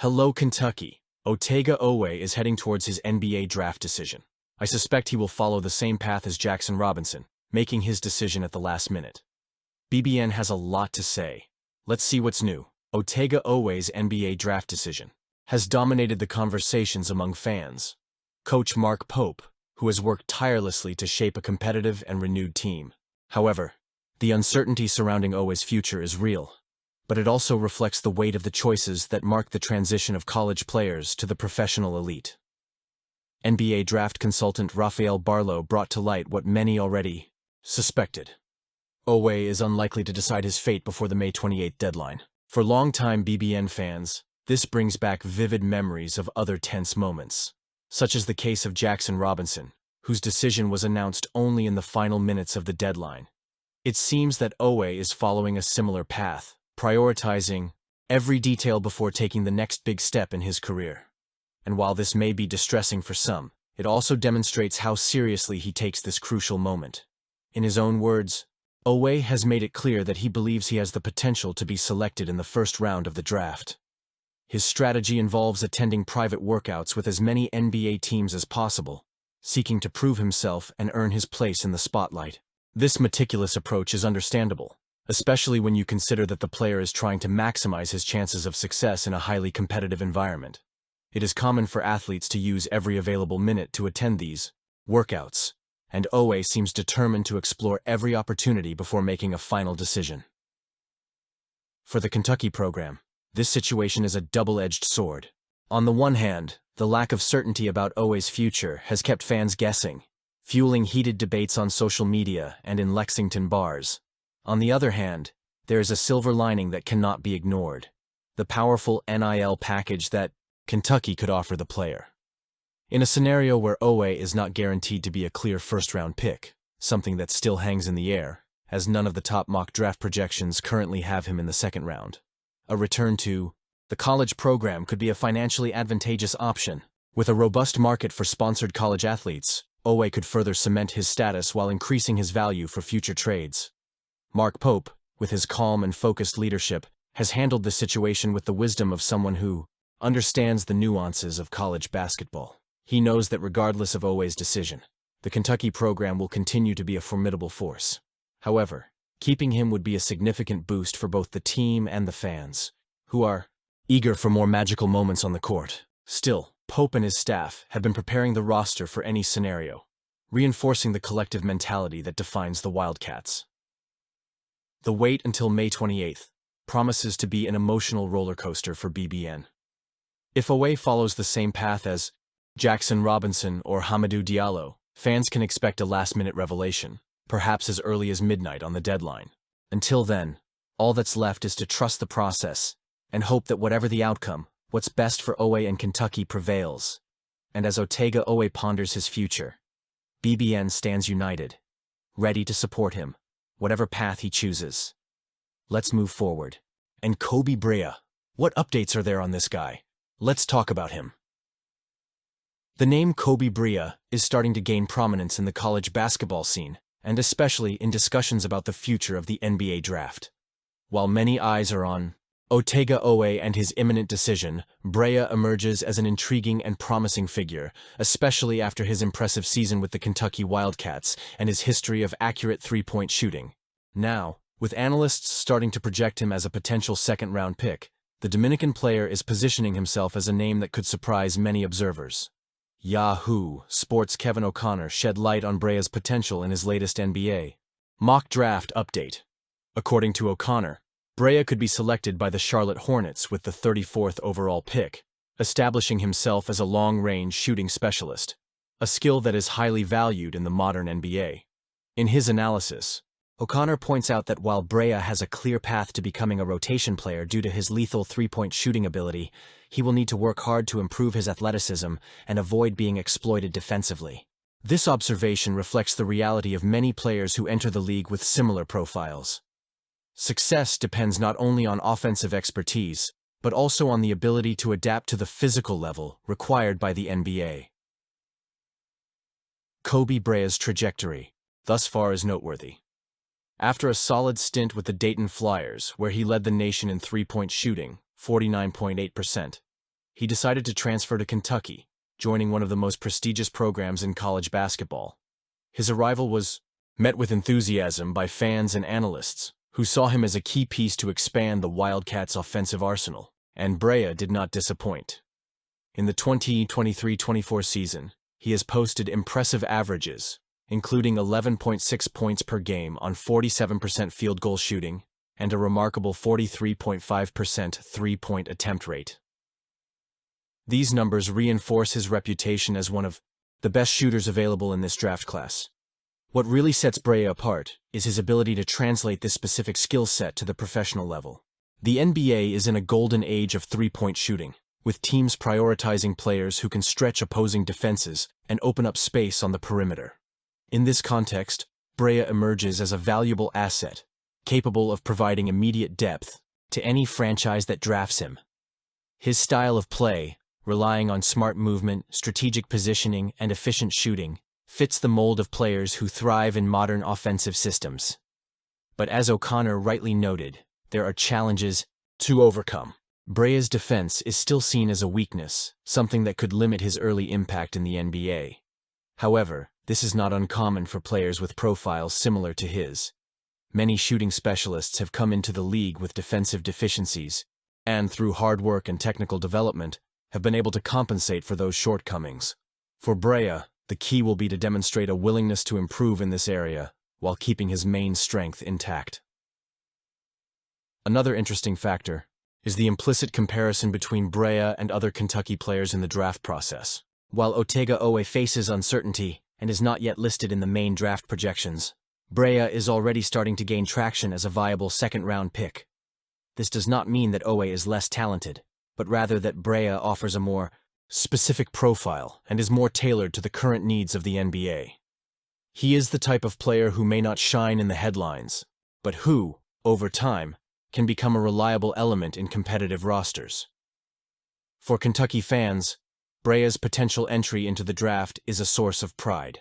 Hello, Kentucky. Otega Oweh is heading towards his NBA draft decision. I suspect he will follow the same path as Jackson Robinson, making his decision at the last minute. BBN has a lot to say. Let's see what's new. Otega Oweh's NBA draft decision has dominated the conversations among fans. Coach Mark Pope, who has worked tirelessly to shape a competitive and renewed team. However, the uncertainty surrounding Oweh's future is real, but it also reflects the weight of the choices that mark the transition of college players to the professional elite. NBA draft consultant Rafael Barlow brought to light what many already suspected. Oweh is unlikely to decide his fate before the May 28th deadline. For longtime BBN fans, this brings back vivid memories of other tense moments, such as the case of Jackson Robinson, whose decision was announced only in the final minutes of the deadline. It seems that Oweh is following a similar path, prioritizing every detail before taking the next big step in his career. And while this may be distressing for some, it also demonstrates how seriously he takes this crucial moment. In his own words, Oweh has made it clear that he believes he has the potential to be selected in the first round of the draft. His strategy involves attending private workouts with as many NBA teams as possible, seeking to prove himself and earn his place in the spotlight. This meticulous approach is understandable, especially when you consider that the player is trying to maximize his chances of success in a highly competitive environment. It is common for athletes to use every available minute to attend these workouts, and Oweh seems determined to explore every opportunity before making a final decision. For the Kentucky program, this situation is a double-edged sword. On the one hand, the lack of certainty about Oweh's future has kept fans guessing, fueling heated debates on social media and in Lexington bars. On the other hand, there is a silver lining that cannot be ignored: the powerful NIL package that Kentucky could offer the player. In a scenario where Oweh is not guaranteed to be a clear first-round pick, something that still hangs in the air, as none of the top mock draft projections currently have him in the second round, a return to the college program could be a financially advantageous option. With a robust market for sponsored college athletes, Oweh could further cement his status while increasing his value for future trades. Mark Pope, with his calm and focused leadership, has handled the situation with the wisdom of someone who understands the nuances of college basketball. He knows that regardless of Oweh's decision, the Kentucky program will continue to be a formidable force. However, keeping him would be a significant boost for both the team and the fans, who are eager for more magical moments on the court. Still, Pope and his staff have been preparing the roster for any scenario, reinforcing the collective mentality that defines the Wildcats. The wait until May 28th promises to be an emotional roller coaster for BBN. If Oweh follows the same path as Jackson Robinson or Hamidou Diallo, fans can expect a last-minute revelation, perhaps as early as midnight on the deadline. Until then, all that's left is to trust the process and hope that whatever the outcome, what's best for Oweh and Kentucky prevails. And as Otega Oweh ponders his future, BBN stands united, ready to support him, whatever path he chooses. Let's move forward. And Brea, what updates are there on this guy? Let's talk about him. The name Brea is starting to gain prominence in the college basketball scene, and especially in discussions about the future of the NBA draft. While many eyes are on Otega Oweh and his imminent decision, Brea emerges as an intriguing and promising figure, especially after his impressive season with the Kentucky Wildcats and his history of accurate three-point shooting. Now, with analysts starting to project him as a potential second-round pick, the Dominican player is positioning himself as a name that could surprise many observers. Yahoo Sports' Kevin O'Connor shed light on Brea's potential in his latest NBA mock draft update. According to O'Connor, Brea could be selected by the Charlotte Hornets with the 34th overall pick, establishing himself as a long-range shooting specialist, a skill that is highly valued in the modern NBA. In his analysis, O'Connor points out that while Brea has a clear path to becoming a rotation player due to his lethal three-point shooting ability, he will need to work hard to improve his athleticism and avoid being exploited defensively. This observation reflects the reality of many players who enter the league with similar profiles. Success depends not only on offensive expertise, but also on the ability to adapt to the physical level required by the NBA. Brea's trajectory, thus far, is noteworthy. After a solid stint with the Dayton Flyers, where he led the nation in three-point shooting, 49.8%, he decided to transfer to Kentucky, joining one of the most prestigious programs in college basketball. His arrival was met with enthusiasm by fans and analysts, who saw him as a key piece to expand the Wildcats' offensive arsenal, and Brea did not disappoint. In the 2023-24 season, he has posted impressive averages, including 11.6 points per game on 47% field goal shooting and a remarkable 43.5% three-point attempt rate. These numbers reinforce his reputation as one of the best shooters available in this draft class. What really sets Brea apart is his ability to translate this specific skill set to the professional level. The NBA is in a golden age of three-point shooting, with teams prioritizing players who can stretch opposing defenses and open up space on the perimeter. In this context, Brea emerges as a valuable asset, capable of providing immediate depth to any franchise that drafts him. His style of play, relying on smart movement, strategic positioning, and efficient shooting, fits the mold of players who thrive in modern offensive systems. But as O'Connor rightly noted, there are challenges to overcome. Brea's defense is still seen as a weakness, something that could limit his early impact in the NBA. However, this is not uncommon for players with profiles similar to his. Many shooting specialists have come into the league with defensive deficiencies, and through hard work and technical development, have been able to compensate for those shortcomings. For Brea, the key will be to demonstrate a willingness to improve in this area while keeping his main strength intact. Another interesting factor is the implicit comparison between Brea and other Kentucky players in the draft process. While Otega Oweh faces uncertainty and is not yet listed in the main draft projections, Brea is already starting to gain traction as a viable second-round pick. This does not mean that Oweh is less talented, but rather that Brea offers a more specific profile and is more tailored to the current needs of the NBA. He is the type of player who may not shine in the headlines, but who, over time, can become a reliable element in competitive rosters. For Kentucky fans, Brea's potential entry into the draft is a source of pride.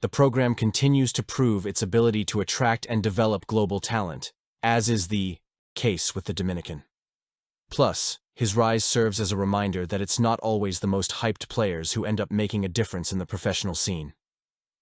The program continues to prove its ability to attract and develop global talent, as is the case with the Dominican. Plus, his rise serves as a reminder that it's not always the most hyped players who end up making a difference in the professional scene.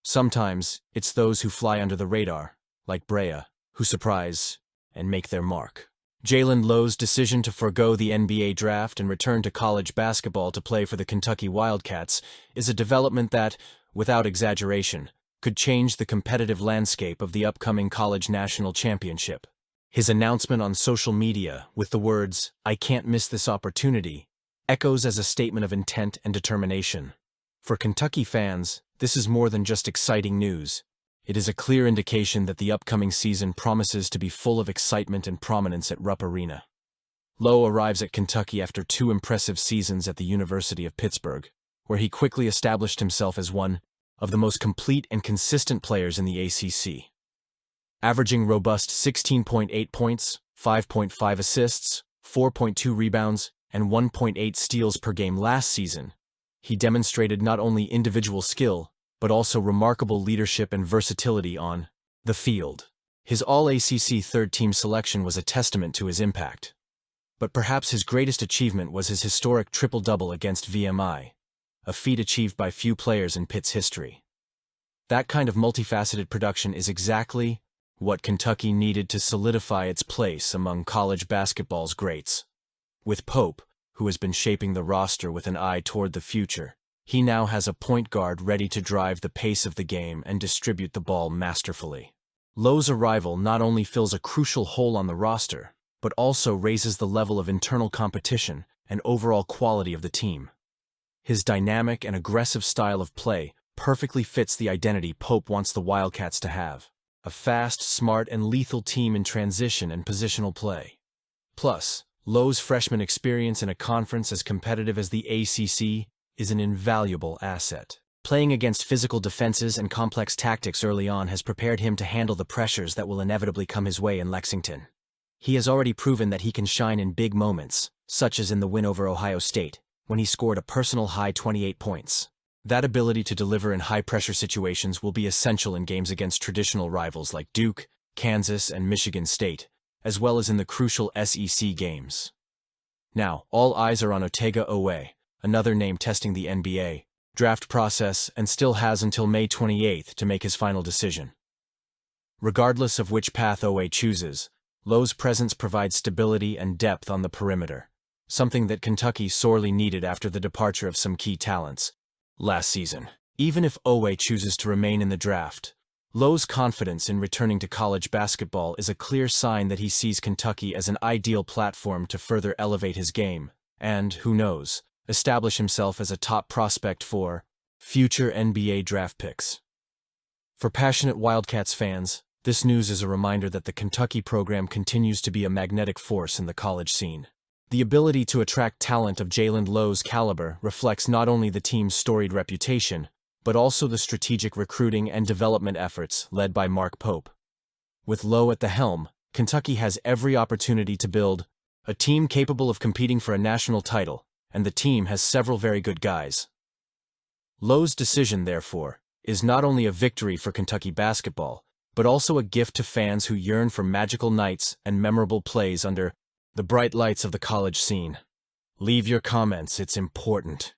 Sometimes, it's those who fly under the radar, like Brea, who surprise and make their mark. Jaylen Lowe's decision to forego the NBA draft and return to college basketball to play for the Kentucky Wildcats is a development that, without exaggeration, could change the competitive landscape of the upcoming college national championship. His announcement on social media with the words, "I can't miss this opportunity," echoes as a statement of intent and determination. For Kentucky fans, this is more than just exciting news. It is a clear indication that the upcoming season promises to be full of excitement and prominence at Rupp Arena. Lowe arrives at Kentucky after 2 impressive seasons at the University of Pittsburgh, where he quickly established himself as one of the most complete and consistent players in the ACC. Averaging robust 16.8 points, 5.5 assists, 4.2 rebounds, and 1.8 steals per game last season, he demonstrated not only individual skill, but also remarkable leadership and versatility on the field. His All-ACC third-team selection was a testament to his impact. But perhaps his greatest achievement was his historic triple-double against VMI, a feat achieved by few players in Pitt's history. That kind of multifaceted production is exactly what Kentucky needed to solidify its place among college basketball's greats. With Pope, who has been shaping the roster with an eye toward the future, he now has a point guard ready to drive the pace of the game and distribute the ball masterfully. Lowe's arrival not only fills a crucial hole on the roster, but also raises the level of internal competition and overall quality of the team. His dynamic and aggressive style of play perfectly fits the identity Pope wants the Wildcats to have: a fast, smart, and lethal team in transition and positional play. Plus, Lowe's freshman experience in a conference as competitive as the ACC is an invaluable asset. Playing against physical defenses and complex tactics early on has prepared him to handle the pressures that will inevitably come his way in Lexington. He has already proven that he can shine in big moments, such as in the win over Ohio State, when he scored a personal high 28 points. That ability to deliver in high-pressure situations will be essential in games against traditional rivals like Duke, Kansas, and Michigan State, as well as in the crucial SEC games. Now, all eyes are on Otega Oweh, another name testing the NBA draft process, and still has until May 28th to make his final decision. Regardless of which path Oweh chooses, Lowe's presence provides stability and depth on the perimeter, something that Kentucky sorely needed after the departure of some key talents last season. Even if Oweh chooses to remain in the draft, Lowe's confidence in returning to college basketball is a clear sign that he sees Kentucky as an ideal platform to further elevate his game and, who knows, establish himself as a top prospect for future NBA draft picks. For passionate Wildcats fans, this news is a reminder that the Kentucky program continues to be a magnetic force in the college scene. The ability to attract talent of Jaylen Lowe's caliber reflects not only the team's storied reputation, but also the strategic recruiting and development efforts led by Mark Pope. With Lowe at the helm, Kentucky has every opportunity to build a team capable of competing for a national title, and the team has several very good guys. Lowe's decision, therefore, is not only a victory for Kentucky basketball, but also a gift to fans who yearn for magical nights and memorable plays under the bright lights of the college scene. Leave your comments, it's important.